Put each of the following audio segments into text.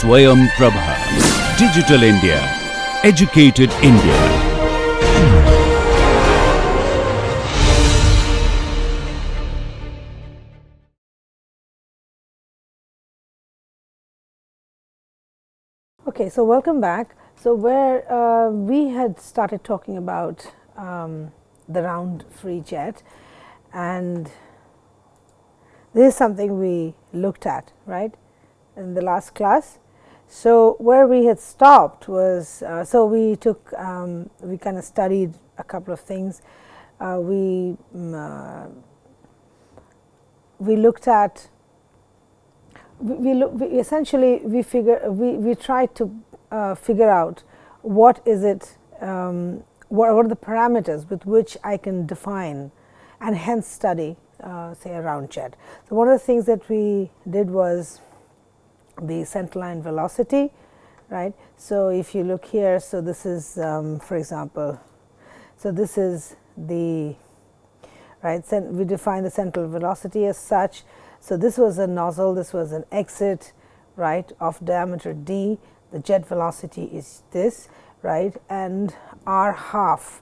Swayam Prabha. Digital India. Educated India. Okay, so welcome back. So where we had started talking about the round free jet, and this is something we looked at, right, in the last class. So where we had stopped was, so we took, we kind of studied a couple of things. We looked at, we tried to figure out what is it, what are the parameters with which I can define and hence study, say, a round jet. So one of the things that we did was the centerline velocity, right. So if you look here, so this is, for example, so this is the, right, we define the central velocity as such. So this was a nozzle, this was an exit, right, of diameter d. The jet velocity is this, right, and r half,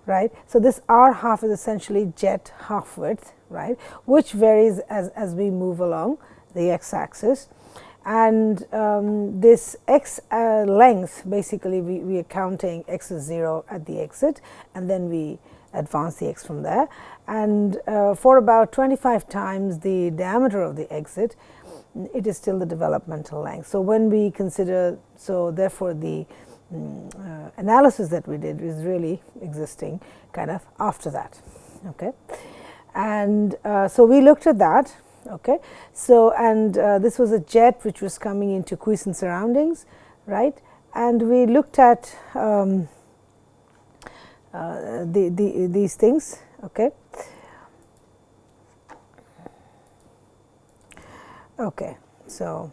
right. So this r half is essentially jet half width, right, which varies as we move along the x axis. And this x length, basically we are counting x is 0 at the exit, and then we advance the x from there. And for about 25 times the diameter of the exit, it is still the developmental length. So when we consider, so therefore the analysis that we did is really existing kind of after that. Okay, and so we looked at that. Okay, so and this was a jet which was coming into quiescent surroundings, right, and we looked at these things. Okay. Okay, so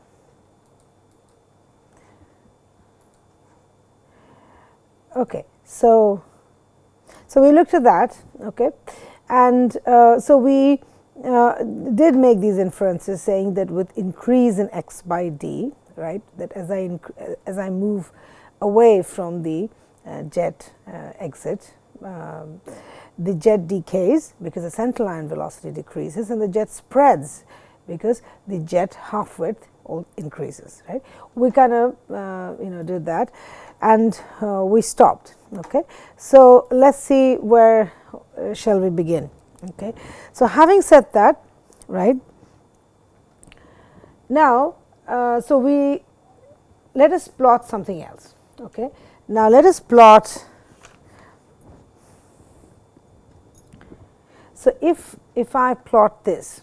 we looked at that. Okay, and so we did make these inferences saying that with increase in x by d, right, that as I move away from the jet exit, the jet decays because the centerline velocity decreases, and the jet spreads because the jet half width increases, right. We kind of did that, and we stopped. Okay, so let's see where shall we begin. Okay, so having said that, right, now so let us plot something else. Okay, now let us plot. So if I plot this,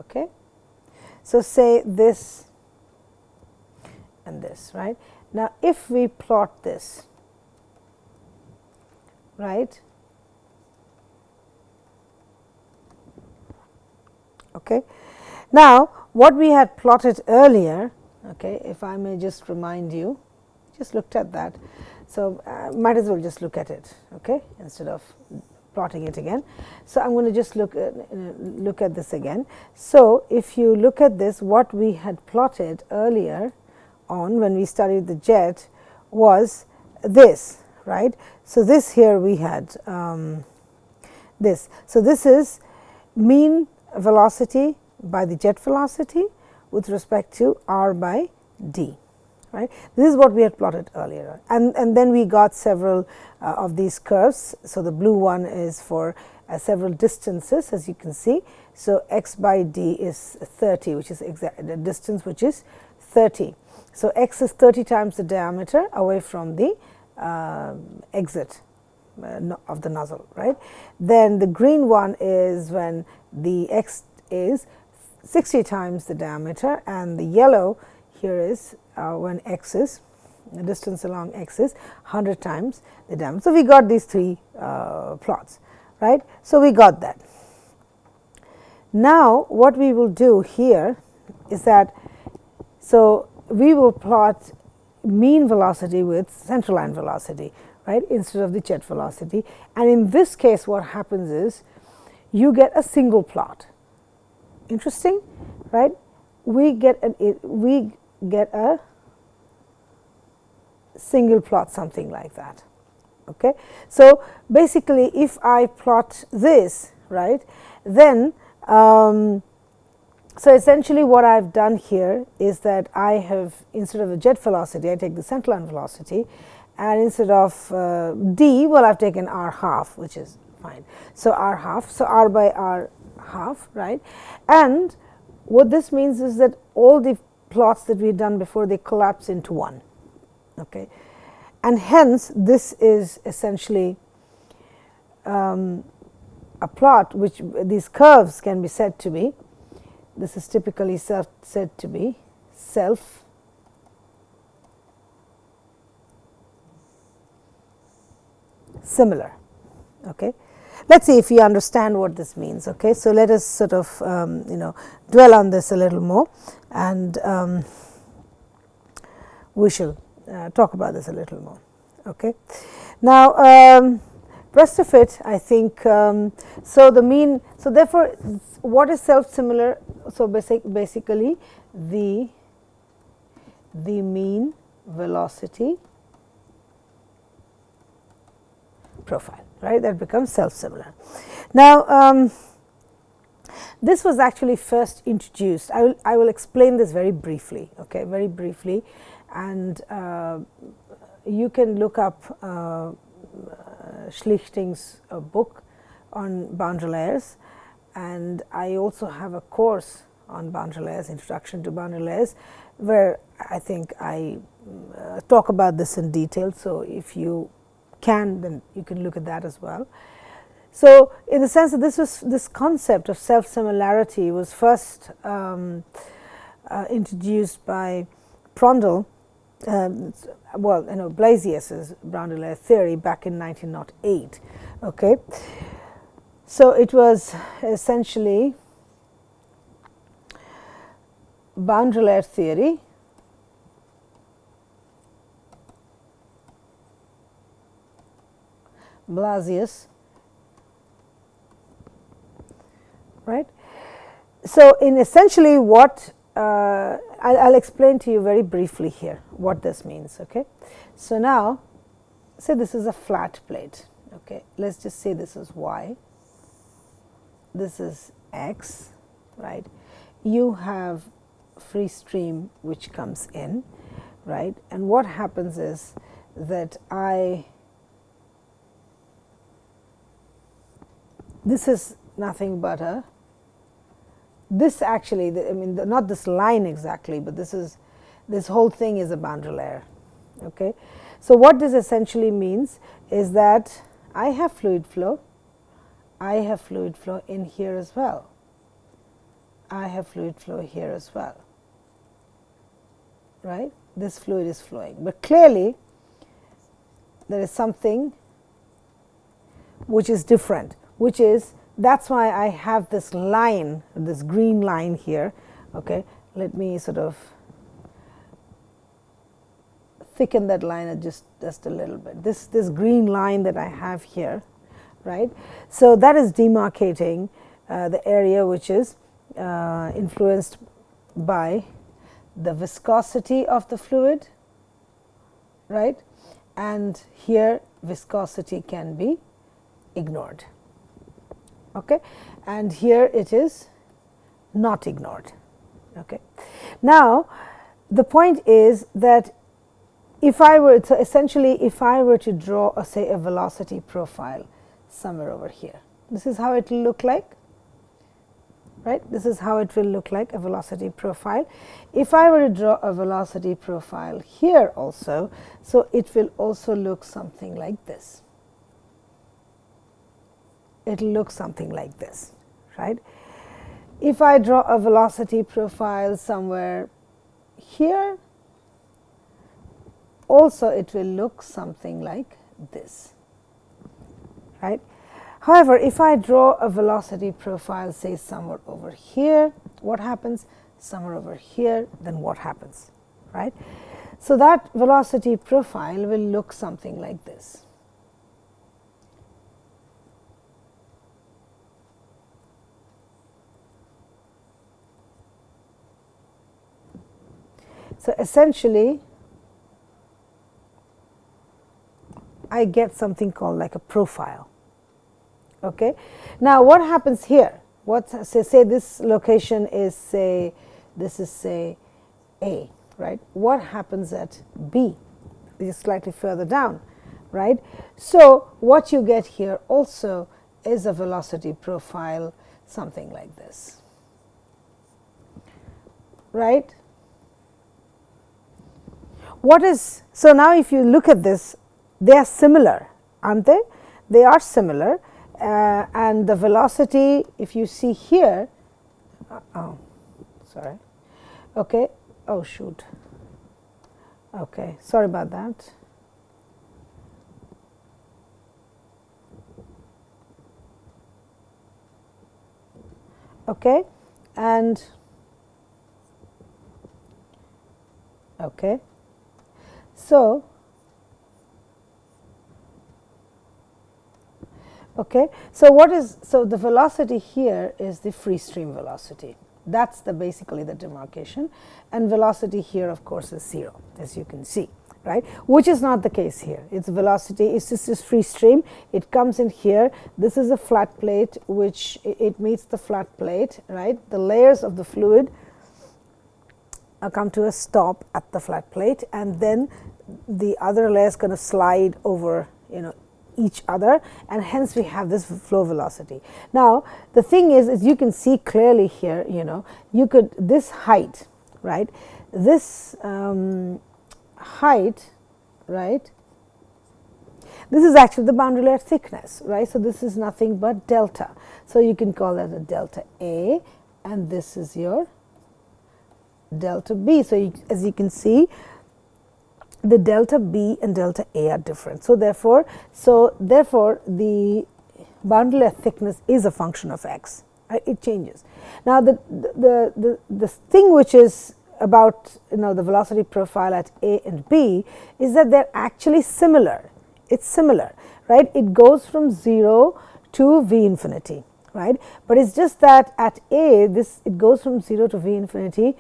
okay, so say this and this, right. Now if we plot this, right, okay, now what we had plotted earlier, okay, if I may just remind you, just looked at that, so might as well just look at it, okay, instead of plotting it again. So I'm going to just look at this again. So if you look at this, what we had plotted earlier on when we studied the jet was this, right. So this here we had this. So this is mean velocity by the jet velocity with respect to r by d, right. This is what we had plotted earlier, and then we got several of these curves. So the blue one is for several distances, as you can see. So x by d is 30, which is the distance, which is 30. So x is 30 times the diameter away from the exit of the nozzle, right. Then the green one is when the x is 60 times the diameter, and the yellow here is when x is, the distance along x is 100 times the diameter. So we got these three plots, right. So we got that. Now what we will do here is that, so we will plot mean velocity with centerline velocity, right, instead of the jet velocity. And in this case what happens is you get a single plot. Interesting, right? We get a single plot, something like that. Okay, so basically, if I plot this, right, then so essentially what I've done here is that I have, instead of a jet velocity, I take the centerline velocity, and instead of d, well, I've taken r half, which is fine. So r half, so r by r half, right? And what this means is that all the plots that we've done before, they collapse into one. Okay, and hence this is essentially a plot which these curves can be said to be. This is typically said to be self similar. Okay, let's see if you understand what this means. Okay, so let us sort of dwell on this a little more, and we shall talk about this a little more. Okay, now rest of it, I think, so the mean, so therefore what is self similar? So basically the mean velocity profile, right, that becomes self similar. Now this was actually first introduced. I will explain this very briefly, okay, very briefly, and you can look up Schlichting's book on boundary layers, and I also have a course on boundary layers, Introduction to Boundary Layers, where I think I talk about this in detail. So if you can, then you can look at that as well. So in the sense that this concept of self-similarity was first introduced by Prondel, Blasius's boundary layer theory back in 1908. Okay, so it was essentially boundary layer theory Blasius, right? So in essentially what I'll explain to you very briefly here what this means. Okay, so now say this is a flat plate. Okay, let's just say this is y, this is x, right? You have free stream which comes in, right? And what happens is that this is nothing but a, this actually, I mean, not this line exactly, but this whole thing is a boundary layer. Okay, so what this essentially means is that I have fluid flow, I have fluid flow in here as well, I have fluid flow here as well, right? This fluid is flowing, but clearly there is something which is different, which is, that's why I have this line, this green line here. Okay, let me sort of thicken that line just a little bit. This green line that I have here, right? So that is demarcating the area which is influenced by the viscosity of the fluid, right? And here viscosity can be ignored. Okay, and here it is not ignored. Okay, now the point is that if I were to essentially, if I were to draw say a velocity profile somewhere over here, this is how it will look like, right? This is how it will look like, a velocity profile. If I were to draw a velocity profile here also, so it will also look something like this. It will look something like this, right? If I draw a velocity profile somewhere here, also it will look something like this, right? However, if I draw a velocity profile, say somewhere over here, what happens? Somewhere over here, then what happens, right? So that velocity profile will look something like this. So essentially I get something called like a profile. Okay. Now what happens here? What say this location is, say this is, say, A, right? What happens at B, which is slightly further down, right? So what you get here also is a velocity profile, something like this, right? What is, so now if you look at this, they are similar, aren't they? They are similar, and the velocity, if you see here, oh, sorry, okay, oh shoot, okay, sorry about that. Okay, and okay, so okay, so what is, so the velocity here is the free stream velocity. That's the basically the demarcation, and velocity here of course is 0, as you can see, right, which is not the case here. Its velocity is just this free stream, it comes in here, this is a flat plate which it meets the flat plate, right, the layers of the fluid come to a stop at the flat plate, and then the other layer is going to slide over, you know, each other, and hence we have this flow velocity. Now the thing is you can see clearly here, you know, you could, this height, right, this height, right, this is actually the boundary layer thickness, right, so this is nothing but delta, so you can call that a delta A, and this is your delta B. So as you can see, the delta B and delta A are different. So therefore the boundary layer thickness is a function of x. Right? It changes. Now the thing which is about, you know, the velocity profile at A and B is that they're actually similar. It's similar, right? It goes from 0 to V infinity, right? But it's just that at A it goes from 0 to V infinity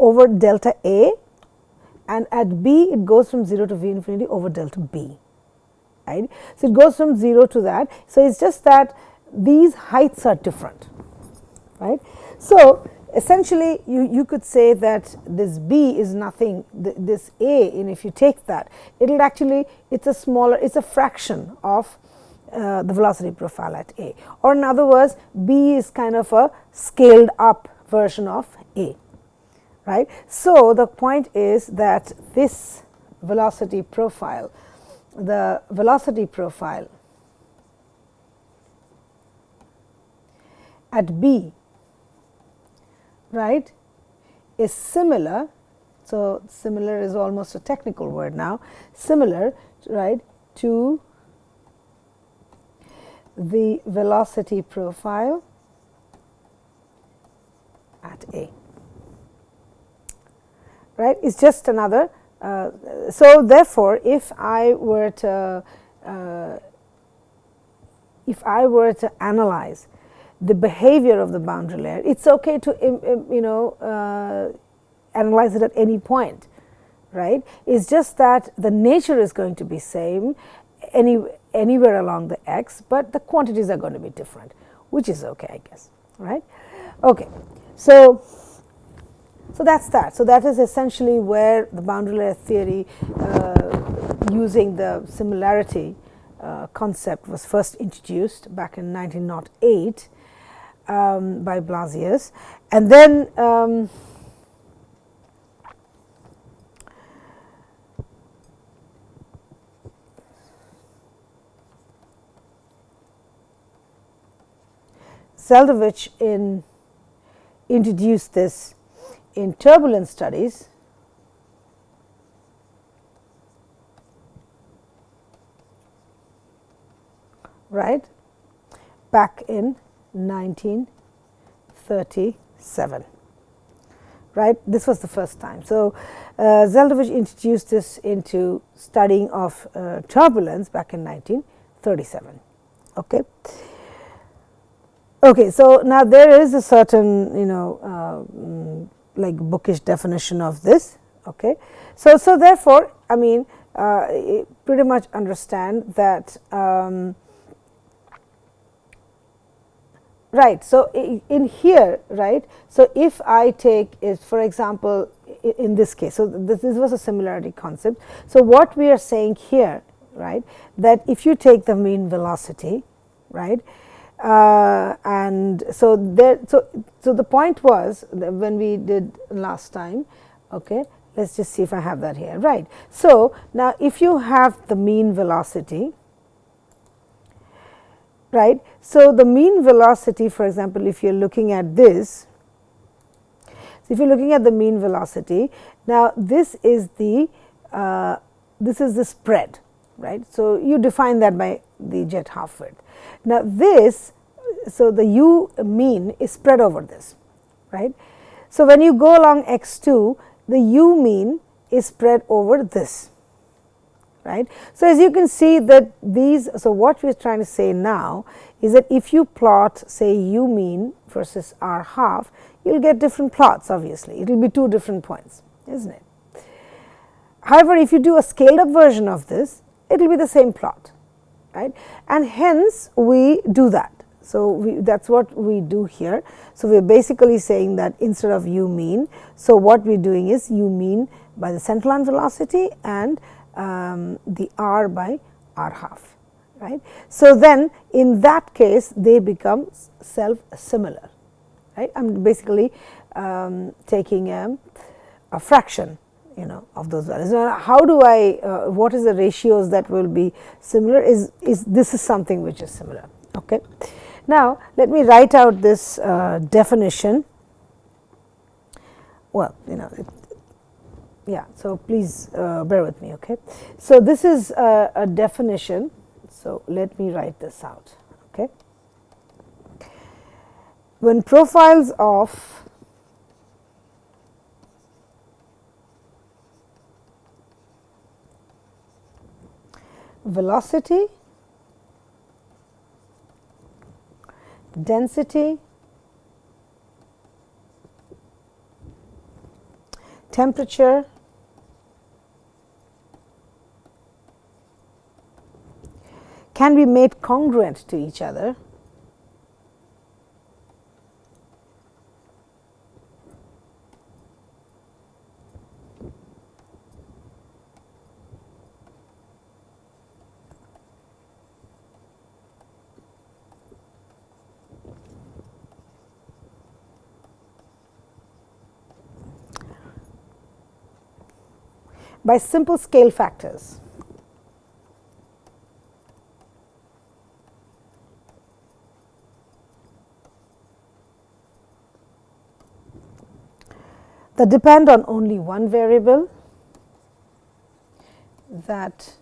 over delta A, and at B it goes from 0 to V infinity over delta B, right. So it goes from 0 to that. So it's just that these heights are different, right. So essentially you could say that this B is nothing, this A, and if you take that, it'll actually, it's a smaller, it's a fraction of the velocity profile at A, or in other words, B is kind of a scaled up version of A. Right. So the point is that this velocity profile, the velocity profile at B, right, is similar. So similar is almost a technical word now. Similar, right, to the velocity profile at A. Right, it's just another. So therefore, if I were to analyze the behavior of the boundary layer, it's okay to you know, analyze it at any point, right? It's just that the nature is going to be same anywhere along the x, but the quantities are going to be different, which is okay, I guess, right? Okay, so that's that. So that is essentially where the boundary layer theory, using the similarity concept, was first introduced back in 1908 by Blasius, and then Zeldovich introduced this in turbulence studies, right, back in 1937, right. This was the first time. So Zeldovich introduced this into studying of turbulence back in 1937. Okay. Okay, so now there is a certain, you know, like bookish definition of this. Okay, so therefore, I mean, pretty much understand that. Right. So, in here, right. So, if I take is, for example, in this case, so this was a similarity concept. So, what we are saying here, right, that if you take the mean velocity, right, and so there, so the point was that when we did last time, okay, let's just see if I have that here, right. So, now if you have the mean velocity, right. So, the mean velocity, for example, if you are looking at this, so if you are looking at the mean velocity, now this is the spread, right. So, you define that by the jet half width. Now, this, so the u mean is spread over this, right. So, when you go along x 2, the u mean is spread over this. Right. So, as you can see that these, so what we are trying to say now is that if you plot say u mean versus r half, you will get different plots, obviously, it will be two different points, is not it. However, if you do a scaled up version of this, it will be the same plot, right, and hence we do that. So, that is what we do here. So, we are basically saying that instead of u mean, so what we are doing is u mean by the center line velocity and the r by r half, right. So, then in that case they become self similar, right. I am basically taking a fraction, you know, of those values. Now, how do I what is the ratios that will be similar is this is something which is similar. Okay. Now, let me write out this definition. Well, you know, yeah, so please bear with me. Okay. So, this is a definition. So, let me write this out. Okay. When profiles of velocity, density, temperature, can be made congruent to each other, by simple scale factors. That depend on only one variable, that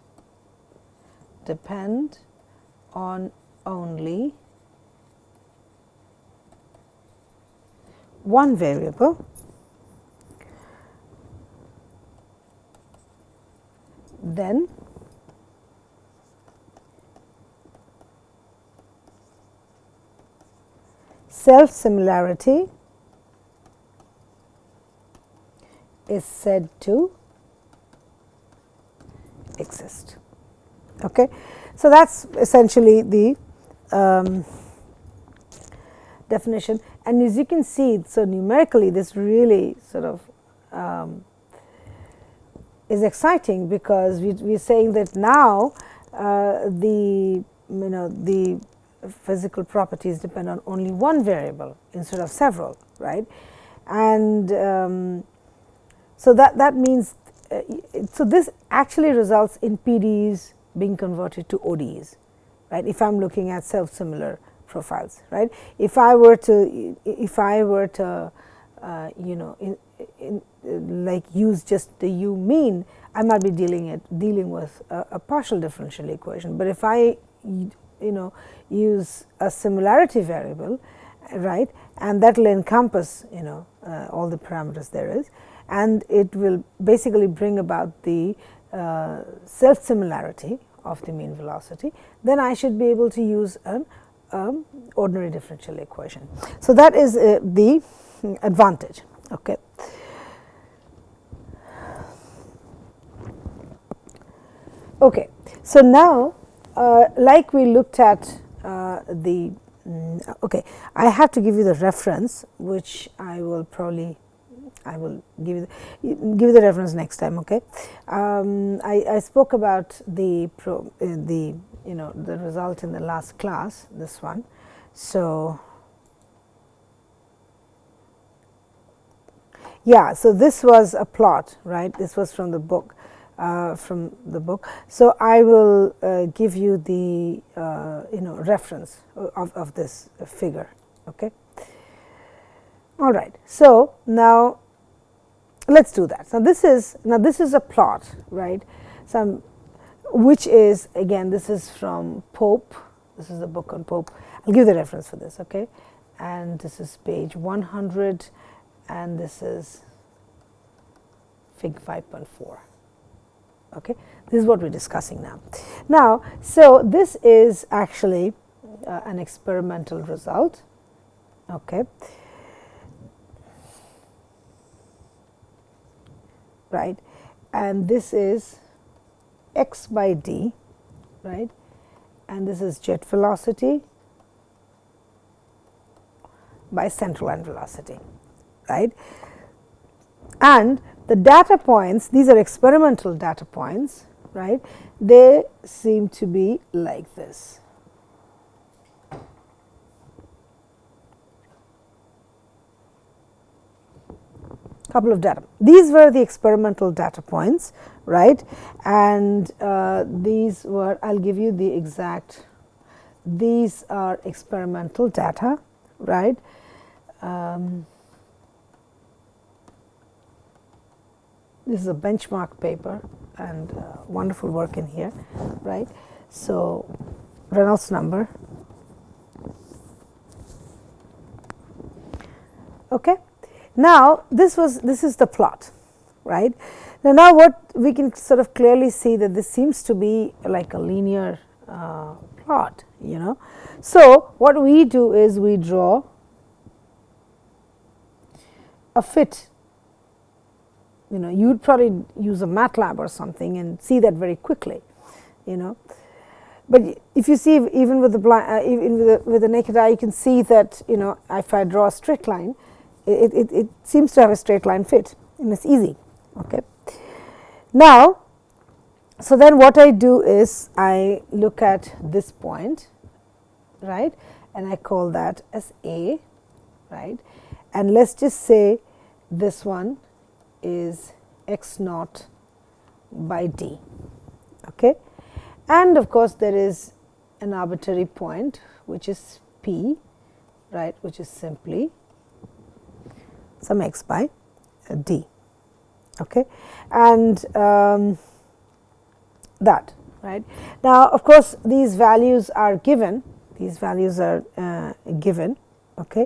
depend on only one variable, then self similarity is said to exist. Okay. So, that is essentially the definition, and as you can see, so numerically this really sort of is exciting, because we are saying that now the the physical properties depend on only one variable instead of several, right, and so that means, so this actually results in PDEs being converted to ODEs, right, if I am looking at self similar profiles, right. If I were to you know, like use just the u mean, I might be dealing with a partial differential equation, but if I you know use a similarity variable, right, and that will encompass, you know, all the parameters there is, and it will basically bring about the self similarity of the mean velocity, then I should be able to use an ordinary differential equation. So, that is the advantage. Okay. Okay, so now like we looked at okay, I have to give you the reference, which I will probably I will give you the reference next time. Okay, I spoke about the the result in the last class, this one. So yeah, so this was a plot, right? This was from the book. So I will give you the reference of this figure. Okay. All right. So now let's do that. So this is a plot, right? Which is, again, this is from Pope. This is the book on Pope. I'll give the reference for this. Okay, and this is page 100, and this is Fig 5.4. Okay, this is what we're discussing now. Now, so this is actually an experimental result. Okay, right, and this is x by d, right, and this is jet velocity by central line velocity, right, and the data points, these are experimental data points, right, they seem to be like this. Couple of data. These were the experimental data points, right, and these were, I'll give you the exact, these are experimental data, right. This is a benchmark paper and wonderful work in here, right. So Reynolds number. Okay. Now this is the plot, right. Now what we can sort of clearly see that this seems to be like a linear plot, you know. So what we do is we draw a fit. You know, you'd probably use a MATLAB or something and see that very quickly, you know. But if you see, even with the even with the naked eye, you can see that, you know, if I draw a straight line, it seems to have a straight line fit, and it's easy. Okay. Now, so then what I do is I look at this point, right, and I call that as A, right, and let's just say this one is x naught by d. Okay, and of course there is an arbitrary point which is P, right, which is simply some x by d. Okay, and that, right. Now of course these values are given, given. Okay,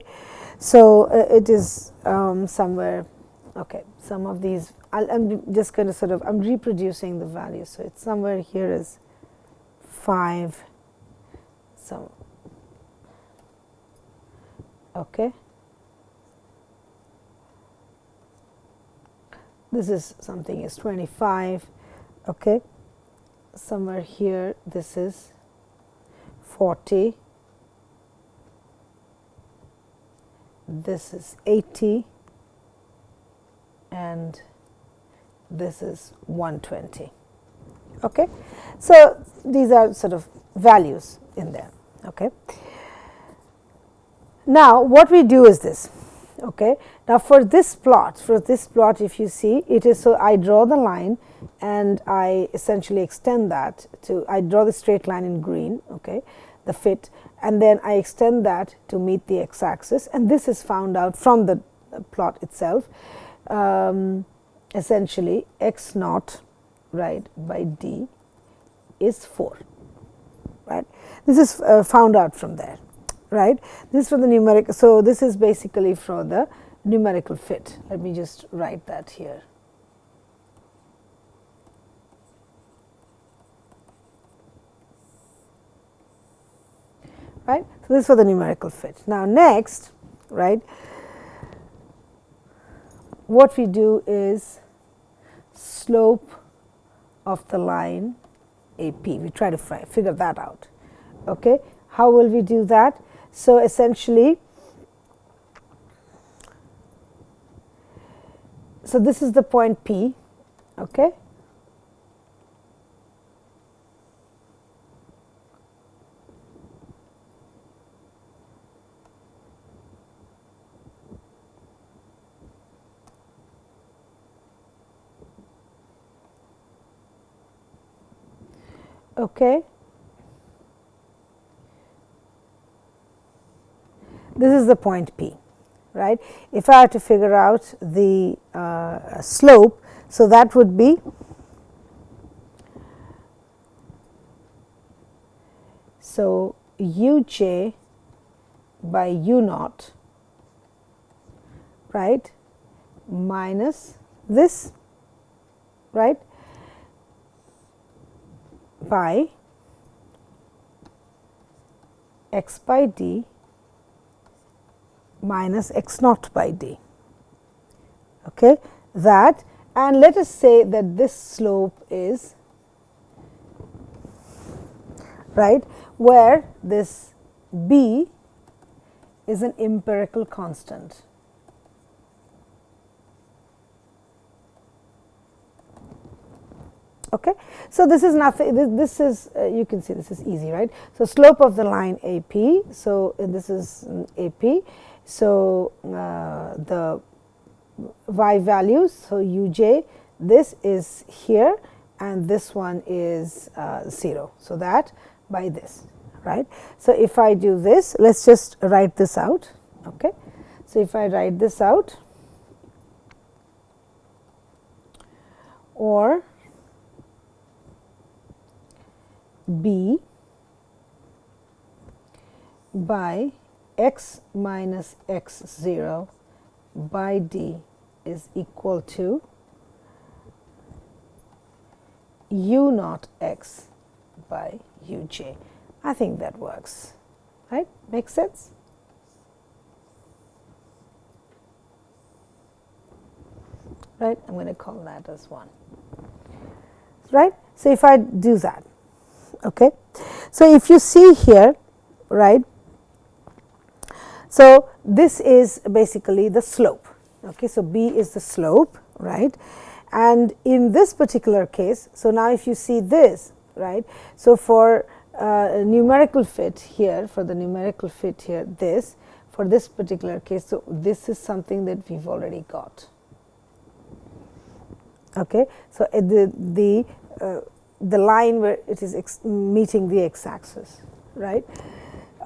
so it is somewhere. Okay, some of these I'm just going to sort of, I'm reproducing the values, so it's somewhere here is 5. So okay, this is something is 25. Okay, somewhere here this is 40, this is 80, and this is 120. Okay, so these are sort of values in there. Okay, now what we do is this. Okay, now for this plot, if you see, it is, so I draw the line and I essentially extend that to, I draw the straight line in green, okay, the fit, and then I extend that to meet the x axis, and this is found out from the plot itself. Essentially x naught, right, by d is 4, right. This is found out from there, right. This is for the numerical, so this is basically for the numerical fit. Let me just write that here. Right, so this is for the numerical fit. Now next, right, what we do is slope of the line AP. We try to figure that out. Okay, how will we do that? So essentially, so this is the point P. Okay. Okay. This is the point P, right? If I had to figure out the slope, so that would be so uj by u naught, right, minus this, right, by x by d minus x naught by d. Okay, that, and let us say that this slope is, right, where this b is an empirical constant. Okay. So, this is nothing, this is you can see this is easy, right. So, slope of the line AP, so this is AP, so the y values, so uj, this is here and this one is 0. So, that by this, right. So, if I do this, let us just write this out. Okay. So, if I write this out, or b by x minus x 0 by d is equal to u naught x by uj. I think that works, right? Makes sense? Right? I'm going to call that as 1. Right? So, if I do that, okay. So, if you see here, right, so this is basically the slope. Okay. So, B is the slope, right, and in this particular case, so now if you see this, right, so for numerical fit here, for the numerical fit here, this, for this particular case, so this is something that we have already got. Okay. So, the line where it is meeting the x axis, right,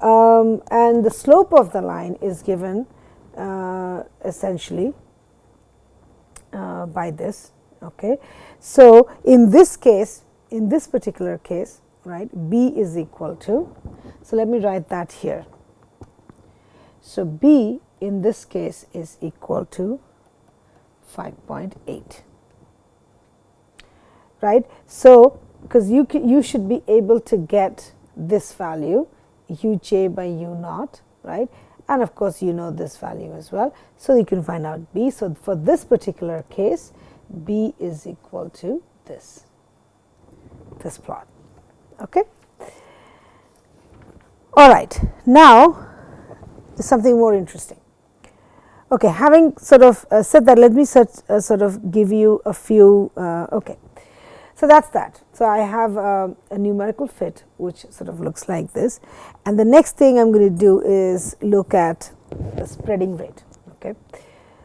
and the slope of the line is given essentially by this. Okay. So, in this case, in this particular case, right, B is equal to, so let me write that here. So, B in this case is equal to 5.8. Right. So, because you should be able to get this value uj by u naught, right, and of course, you know this value as well. So, you can find out B. So, for this particular case, B is equal to this plot. Okay. All right. Now, something more interesting. Okay, having sort of said that, let me sort of give you a few. Okay. So, that is that. So, I have a numerical fit which sort of looks like this, and the next thing I am going to do is look at the spreading rate. Okay.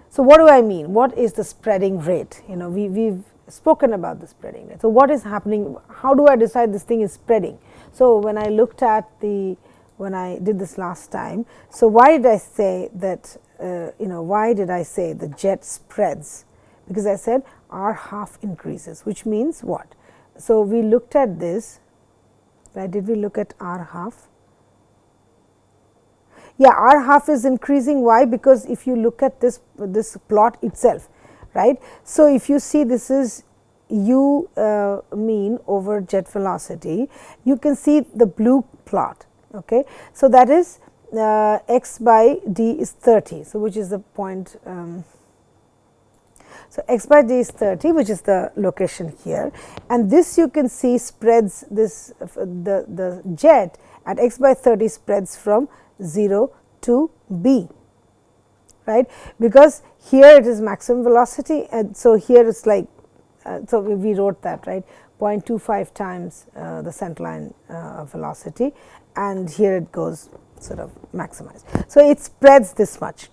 So, what do I mean? What is the spreading rate? You know, we've spoken about the spreading rate. So, what is happening? How do I decide this thing is spreading? So, when I looked at when I did this last time, so why did I say that, why did I say the jet spreads? Because I said R half increases, which means what? So, we looked at this, right? Did we look at R half? Yeah, R half is increasing. Why? Because if you look at this plot itself, right. So, if you see this is u mean over jet velocity, you can see the blue plot. Okay. So, that is x by d is 30. So, which is the point So, x by d is 30, which is the location here, and this you can see spreads this the jet at x by 30 spreads from 0 to b, right, because here it is maximum velocity, and so here it's like so we wrote that, right, 0.25 times the centerline velocity, and here it goes sort of maximized. So, it spreads this much,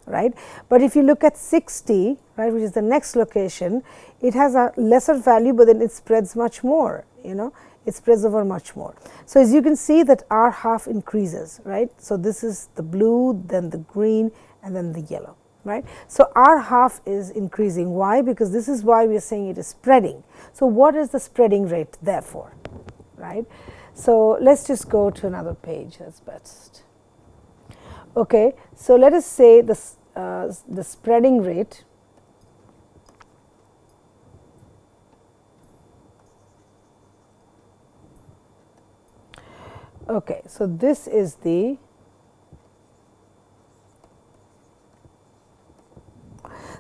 right, but if you look at 60, right, which is the next location, it has a lesser value, but then it spreads much more, you know, it spreads over much more. So, as you can see that r half increases, right. So, this is the blue, then the green, and then the yellow, right. So, r half is increasing. Why? Because this is why we are saying it is spreading. So, what is the spreading rate therefore, right. So, let us just go to another page, that is best. Okay. So, let us say the spreading rate okay. So, this is the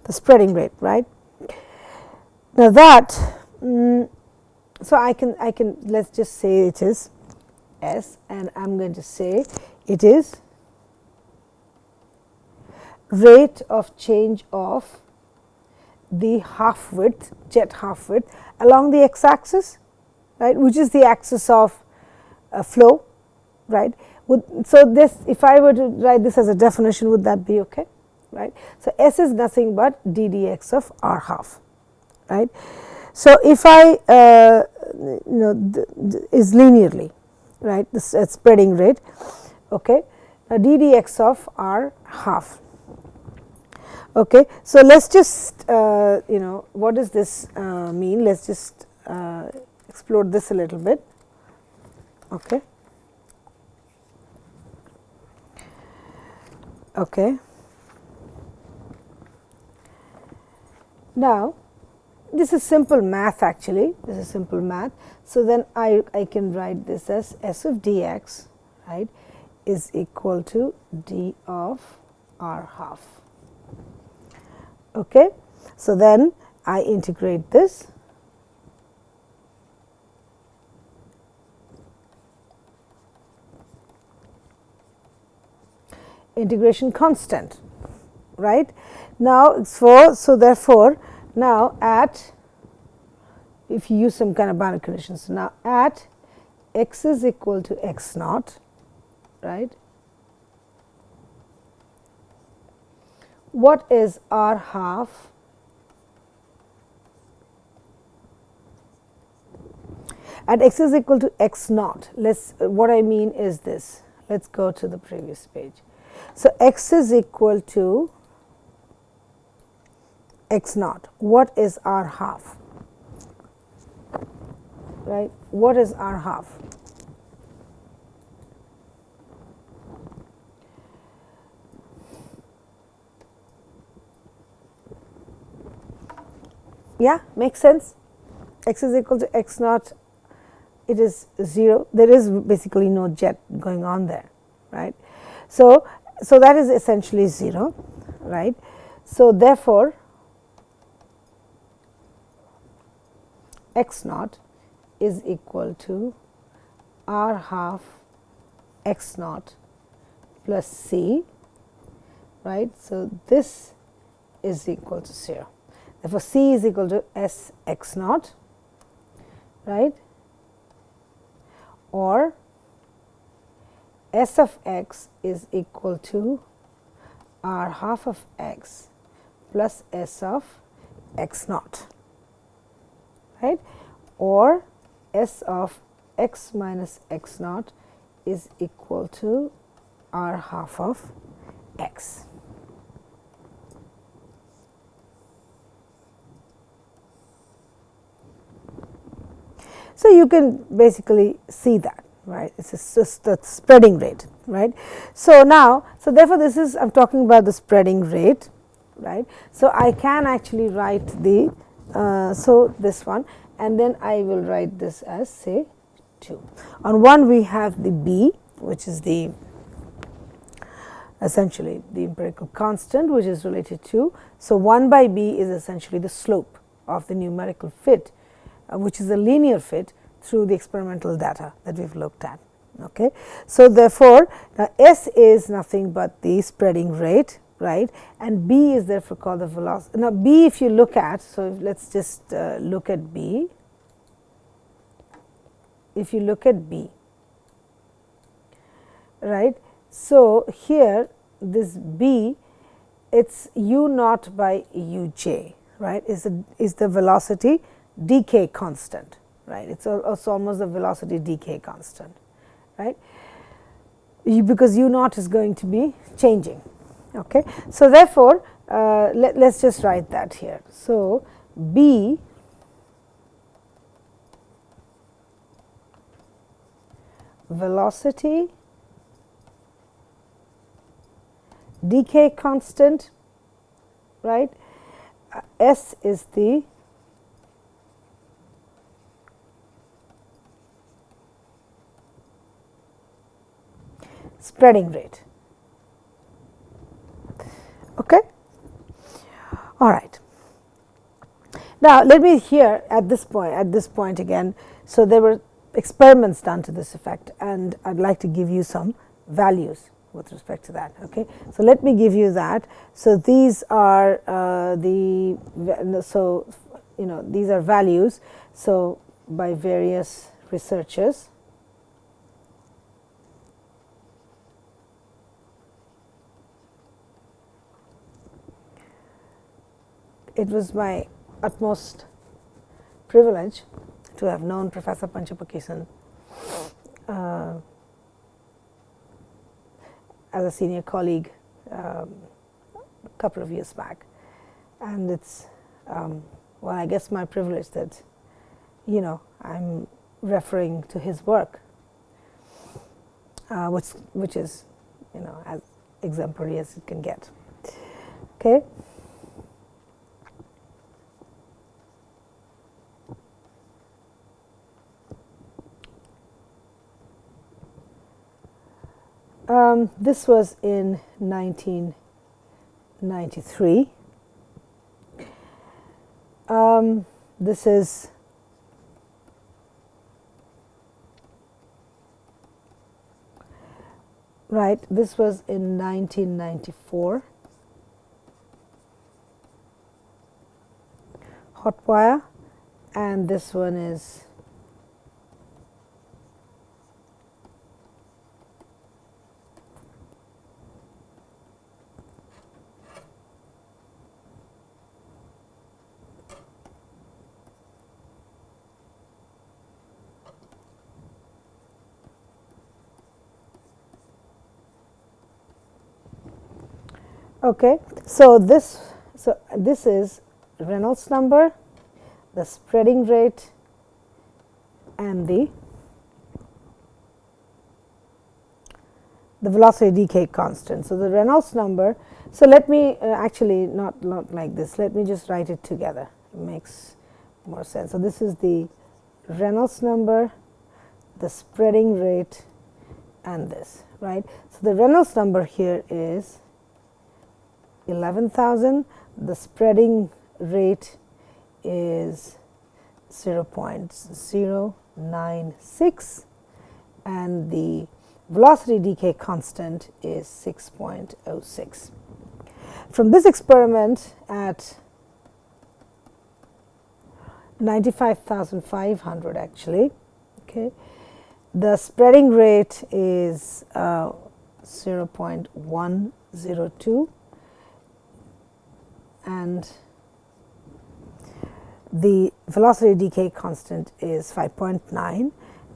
spreading rate, right. Now, that so I can let us just say it is S, and I am going to say it is rate of change of the half width, jet half width along the x axis, right, which is the axis of flow, right. So, this, if I were to write this as a definition, would that be okay, right. So, S is nothing but d dx of r half, right. So, if I is linearly, right, this spreading rate, okay, now d dx of r half. Okay. So, let us just what does this mean? Let us just explore this a little bit. Okay. Okay. Now, this is simple math actually, this is simple math. So, then I can write this as S of dx, right, is equal to d of r half. Okay. So, then I integrate this, integration constant, right. Now, so therefore, now at, if you use some kind of boundary conditions, now at x is equal to x naught, right, what is r half? At x is equal to x naught, what I mean is this, let us go to the previous page. So, x is equal to x naught, what is r half, right, what is r half? Yeah, makes sense. X is equal to x naught, it is 0, there is basically no jet going on there, right. So, that is essentially 0, right. So, therefore, x naught is equal to r half x naught plus c, right. So, this is equal to 0. Therefore, c is equal to S x naught, right, or S of x is equal to r half of x plus S of x naught, right, or S of x minus x naught is equal to r half of x. So, you can basically see that, right, it is just the spreading rate, right. So, now, so therefore, this is, I am talking about the spreading rate, right. So, I can actually write the, so this one, and then I will write this as say 2. On one we have the B, which is the essentially the empirical constant, which is related to. So 1 by b is essentially the slope of the numerical fit, which is a linear fit through the experimental data that we've looked at. Okay. So therefore, now S is nothing but the spreading rate, right, and B is therefore called the velocity. Now B, if you look at, so let's just look at B. If you look at B, right, so here this B, it's u naught by uj, right, is the velocity decay constant, right. It's also almost the velocity decay constant, right, because u naught is going to be changing. Okay. So therefore, let's just write that here. So B velocity decay constant, right, S is the spreading rate. Okay. All right. Now let me here at this point again, so there were experiments done to this effect, and I'd like to give you some values with respect to that. Okay. So let me give you that. So these are these are values, so by various researchers. It was my utmost privilege to have known Professor Panchapakisan as a senior colleague a couple of years back, and it's well, I guess my privilege that I'm referring to his work, which is as exemplary as it can get. Okay. This was in 1993. This is right. This was in 1994. Hot wire, and this one is okay. So this is Reynolds number, the spreading rate, and the velocity decay constant. So the Reynolds number, so let me actually not like this, let me just write it together, it makes more sense. So this is the Reynolds number, the spreading rate, and this, right. So the Reynolds number here is 11,000, the spreading rate is 0.096, and the velocity decay constant is 6.06. From this experiment at 95,500 actually, okay, the spreading rate is 0.102, and the velocity decay constant is 5.9,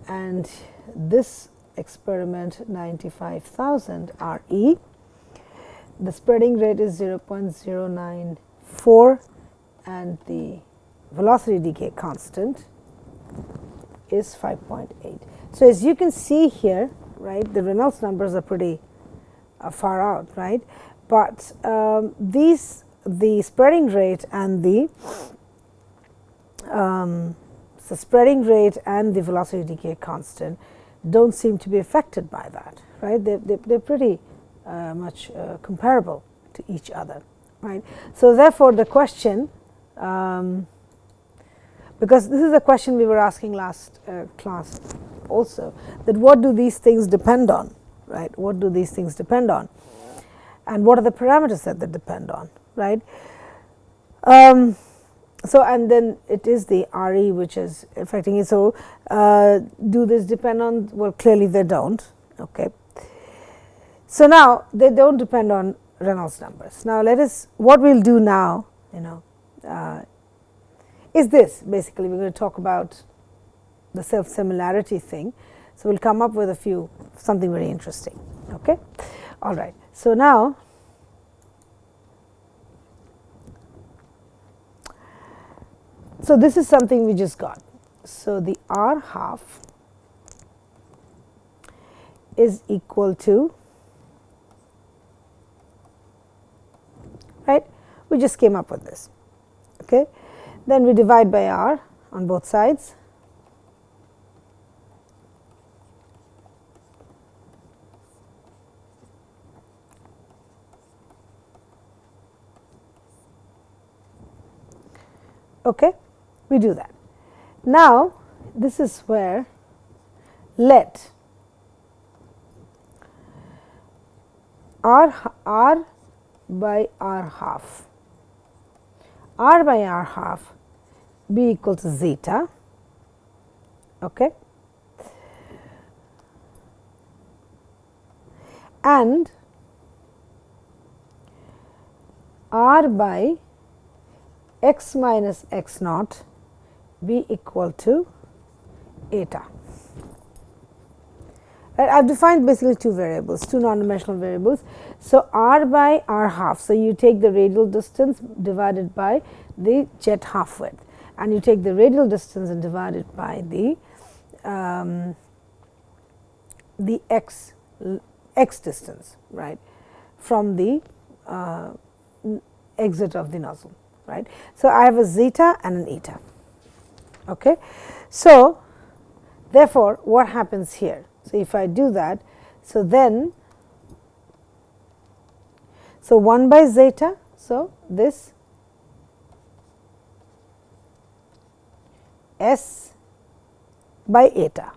and this experiment 95,000 RE, the spreading rate is 0.094, and the velocity decay constant is 5.8. So as you can see here, right, the Reynolds numbers are pretty far out, right, but the spreading rate and the spreading rate and the velocity decay constant don't seem to be affected by that, right? They're pretty much comparable to each other, right? So therefore, the question, because this is a question we were asking last class also, that what do these things depend on, right? What do these things depend on, and what are the parameters that they depend on, right? So and then it is the RE which is affecting it. So do this depend on? Well, clearly they don't. Okay. So now they don't depend on Reynolds numbers. Now let us, what we'll do now, is this basically we're going to talk about the self similarity thing. So we'll come up with something very interesting. Okay. All right. So now this is something we just got. So the R half is equal to, right, we just came up with this. Okay. Then we divide by R on both sides. Okay, we do that. Now this is where let R by R half be equal to zeta. Okay. And R by x minus x naught be equal to eta. Right, I have defined basically two variables, two non-dimensional variables. So R by R half, so you take the radial distance divided by the jet half width, and you take the radial distance and divide it by the x distance, right, from the exit of the nozzle, right. So I have a zeta and an eta. Okay. So therefore, what happens here? So if I do that, so then, so 1 by zeta, so this S by eta,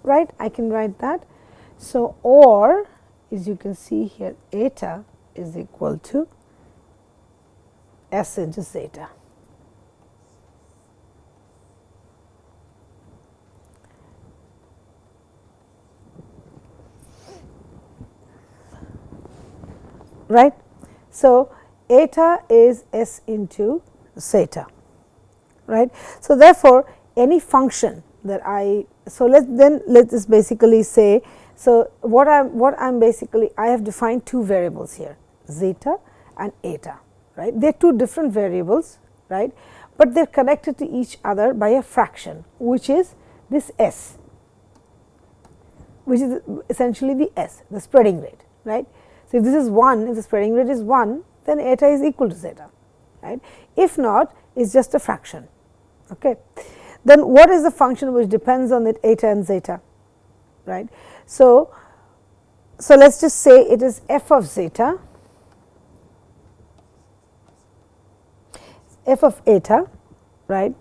right, I can write that. So or, as you can see here, eta is equal to S into zeta. Right. So eta is S into zeta, right. So therefore, any function that let us basically say, so what I'm basically, I have defined two variables here, zeta and eta, right. They are two different variables, right, but they are connected to each other by a fraction, which is this S, which is essentially the S, the spreading rate, right. So if this is 1, if the spreading rate is 1, then eta is equal to zeta, right. If not, it's just a fraction. Okay. Then what is the function which depends on the eta and zeta, right. So let's just say it is f of zeta, f of eta, right,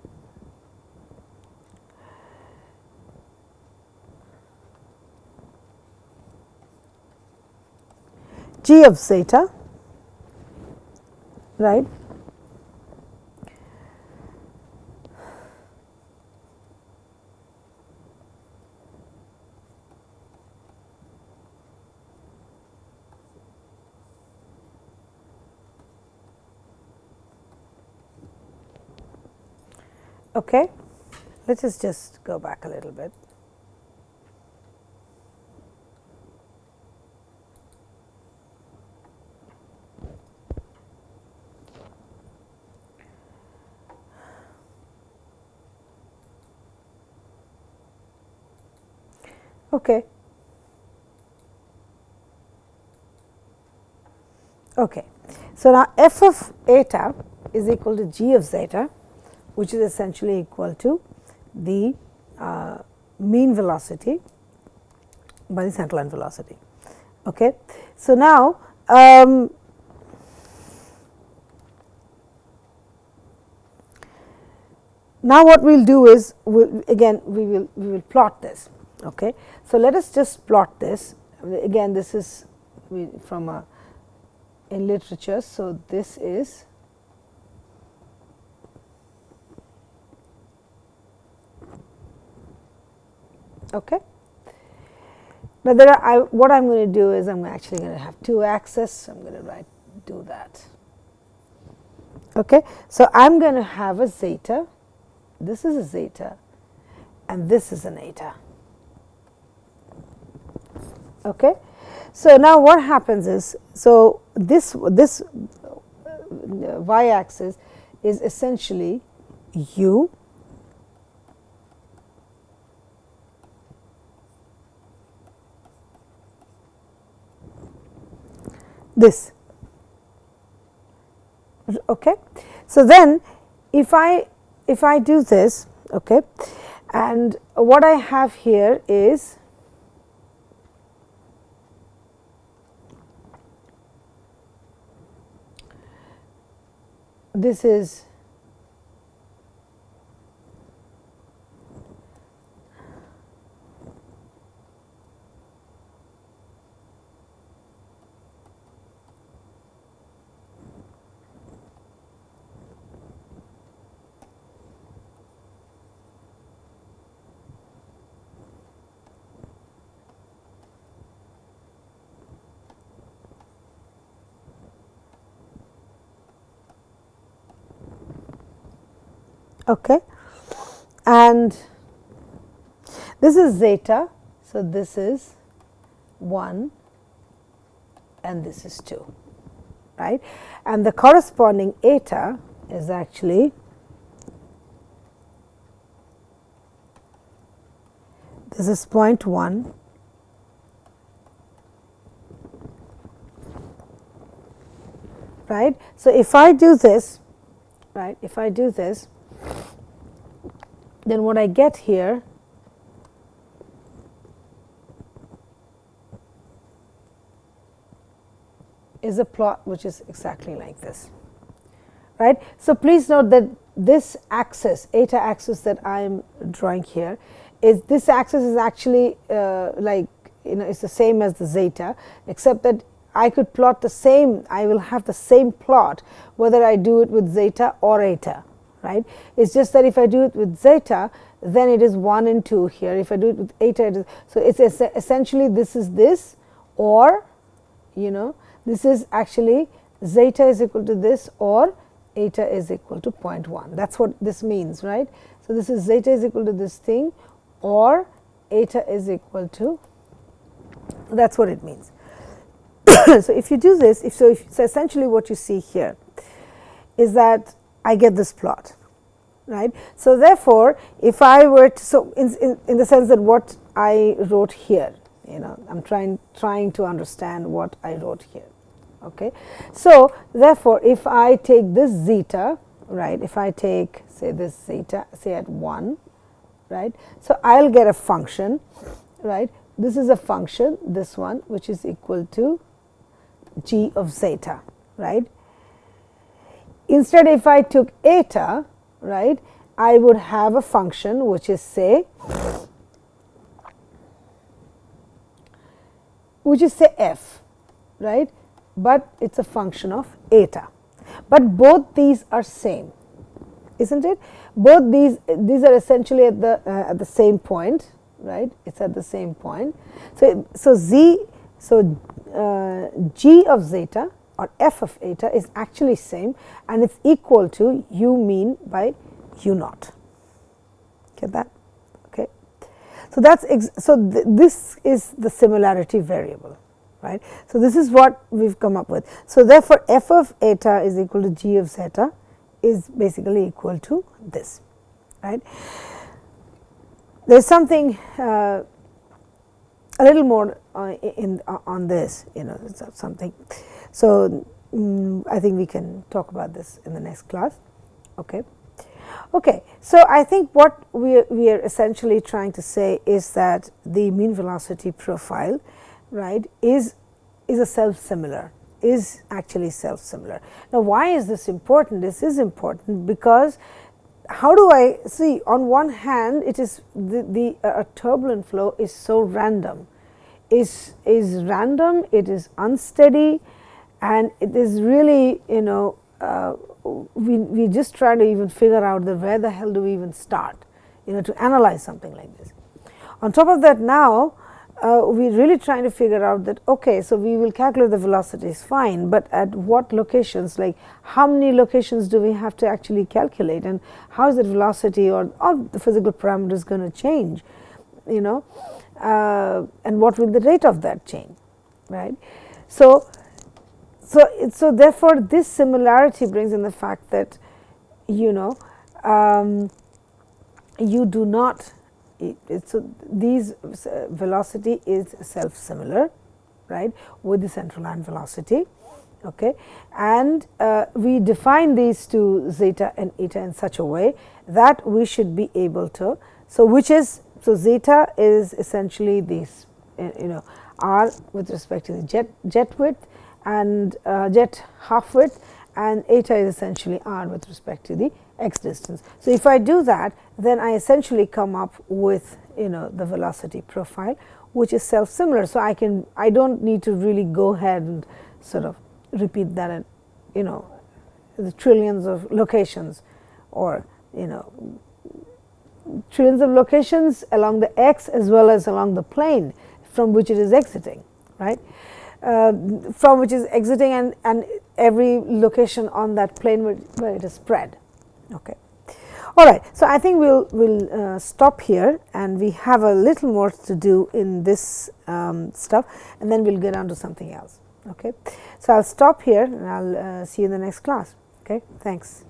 g of zeta, right, okay. Let us just go back a little bit. Okay. Okay. So now f of eta is equal to g of zeta, which is essentially equal to the mean velocity by the centerline velocity. Okay. So, now now what we will do is we will plot this. Okay. So, let us just plot this. Again, this is from in literature. So, this is okay. Now, there are what I am going to do is I am actually going to have two axes. So, I am going to do that. Okay. So, I am going to have a zeta, this is a zeta and this is an eta. Okay. So, now what happens is, so this y axis is essentially u, this. Okay. So, then if I do this, okay, and what I have here is this is okay, and this is zeta. So, this is 1 and this is 2, right, and the corresponding eta is actually this is 0.1 right. So, if I do this, right, if I do this, then what I get here is a plot which is exactly like this, right. So, please note that this axis, eta axis that I am drawing here, is this axis is actually like it's the same as the zeta, except that I could plot the same, I will have the same plot whether I do it with zeta or eta, right. It is just that if I do it with zeta, then it is 1 and 2 here. If I do it with eta, it is, so it is essentially this is this, or this is actually zeta is equal to this, or eta is equal to 0.1. That is what this means, right. So, this is zeta is equal to this thing, or eta is equal to, that is what it means. So, if you do this, so essentially what you see here is that I get this plot, right. So, therefore, if I were to, so in the sense that what I wrote here, I am trying to understand what I wrote here. Okay. So, therefore, if I take this zeta, right, if I take say this zeta, say at 1, right. So, I will get a function, right. This is a function, this one, which is equal to g of zeta, right. Instead, if I took eta, right, I would have a function which is say f, right, but it is a function of eta. But both these are same, isn't it? Both these are essentially at the same point, right? It is at the same point. So g of zeta or f of eta is actually same, and it is equal to u mean by u naught. Get that? Okay. So that's this is the similarity variable, right? So this is what we've come up with. So therefore, f of eta is equal to g of zeta is basically equal to this, right? There's something a little more on this, something. So I think we can talk about this in the next class. Okay. Okay, so I think what we are essentially trying to say is that the mean velocity profile, right, is a self-similar, is actually self-similar. Now, why is this important? This is important because how do I see, on one hand, it is the turbulent flow is so random, is random, it is unsteady, and it is really, you know, we just try to even figure out that where the hell do we even start, you know, to analyze something like this. On top of that, now we're really trying to figure out that, okay, so we will calculate the velocities, fine, but at what locations, like how many locations do we have to actually calculate, and how is the velocity or all the physical parameters going to change, you know, and what will the rate of that change, right? So therefore, this similarity brings in the fact that, you know, you do not, so these velocity is self-similar, right, with the central line velocity, okay, and we define these two zeta and eta in such a way that we should be able to, so which is, so zeta is essentially this, you know, r with respect to the jet width, and jet half width, and eta is essentially r with respect to the x distance. So, if I do that, then I essentially come up with, you know, the velocity profile, which is self-similar. So, I don't need to really go ahead and sort of repeat that at, you know, the trillions of locations, or, you know, trillions of locations along the x as well as along the plane from which it is exiting, right. From which is exiting, and every location on that plane where it is spread. Okay. All right. So, I think we'll stop here, and we have a little more to do in this stuff, and then we'll get on to something else. Okay. So, I'll stop here, and I'll see you in the next class. Okay. Thanks.